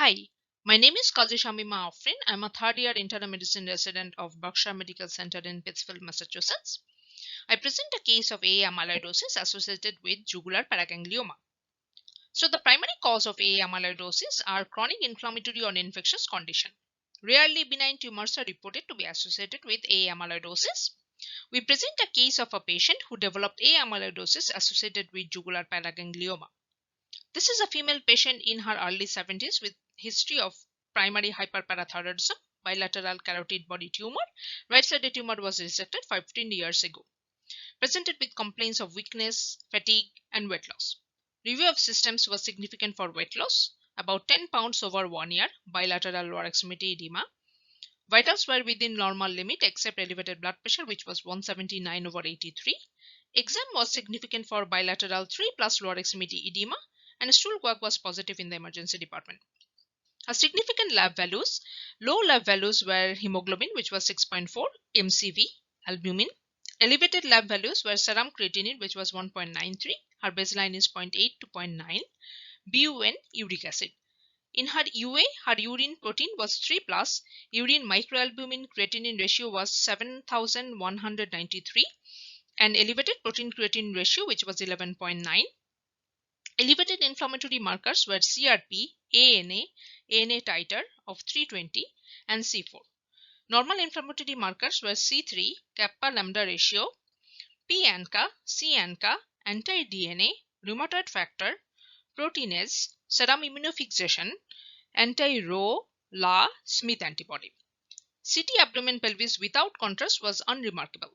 Hi, my name is Kazi Shamima Afrin. I'm a third-year internal medicine resident of Berkshire Medical Center in Pittsfield, Massachusetts. I present a case of AA amyloidosis associated with jugular paraganglioma. So the primary cause of AA amyloidosis are chronic inflammatory or infectious condition. Rarely benign tumors are reported to be associated with AA amyloidosis. We present a case of a patient who developed AA amyloidosis associated with jugular paraganglioma. This is a female patient in her early 70s with history of primary hyperparathyroidism, bilateral carotid body tumor. Right-sided tumor was resected 15 years ago. Presented with complaints of weakness, fatigue, and weight loss. Review of systems was significant for weight loss, about 10 pounds over 1 year, bilateral lower extremity edema. Vitals were within normal limit except elevated blood pressure, which was 179/83. Exam was significant for bilateral 3 plus lower extremity edema, and stool work was positive in the emergency department. Her significant lab values, low lab values were hemoglobin, which was 6.4, MCV, albumin. Elevated lab values were serum creatinine, which was 1.93. Her baseline is 0.8 to 0.9. BUN, uric acid. In her UA, her urine protein was 3 plus. Urine microalbumin creatinine ratio was 7,193. And elevated protein creatinine ratio, which was 11.9. Elevated inflammatory markers were CRP, ANA titer of 320, and C4. Normal inflammatory markers were C3, kappa lambda ratio, P-ANCA, C-ANCA, anti-DNA, rheumatoid factor, proteinase, serum immunofixation, anti-Rho, La, Smith antibody. CT abdomen pelvis without contrast was unremarkable.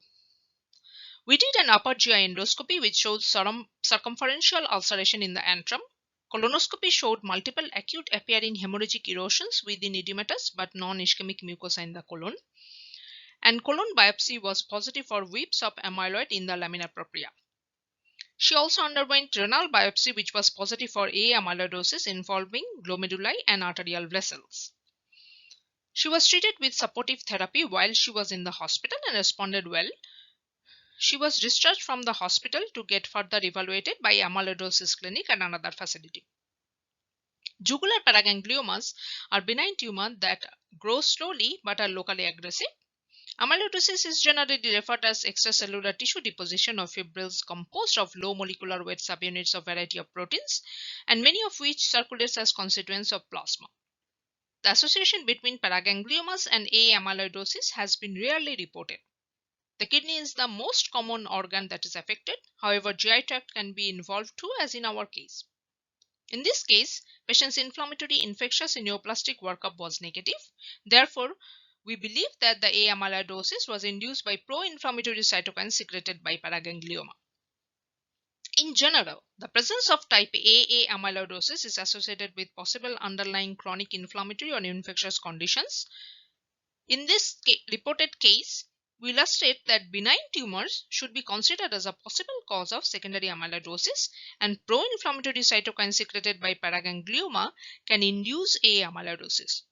We did an upper GI endoscopy which showed circumferential ulceration in the antrum. Colonoscopy showed multiple acute appearing hemorrhagic erosions within edematous but non-ischemic mucosa in the colon. And colon biopsy was positive for wisps of amyloid in the lamina propria. She also underwent renal biopsy which was positive for AA amyloidosis involving glomeruli and arterial vessels. She was treated with supportive therapy while she was in the hospital and responded well. She was discharged from the hospital to get further evaluated by amyloidosis clinic and another facility. Jugular paragangliomas are benign tumors that grow slowly but are locally aggressive. Amyloidosis is generally referred as extracellular tissue deposition of fibrils composed of low molecular weight subunits of variety of proteins, and many of which circulates as consequence of plasma. The association between paragangliomas and AA amyloidosis has been rarely reported. The kidney is the most common organ that is affected. However, GI tract can be involved too, as in our case. In this case, patient's inflammatory infectious neoplastic workup was negative. Therefore, we believe that the AA amyloidosis was induced by pro-inflammatory cytokines secreted by paraganglioma. In general, the presence of type AA amyloidosis is associated with possible underlying chronic inflammatory or infectious conditions. In this reported case, we illustrate that benign tumors should be considered as a possible cause of secondary amyloidosis, and pro-inflammatory cytokines secreted by paraganglioma can induce AA amyloidosis.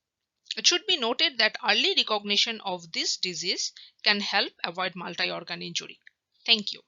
It should be noted that early recognition of this disease can help avoid multi-organ injury. Thank you.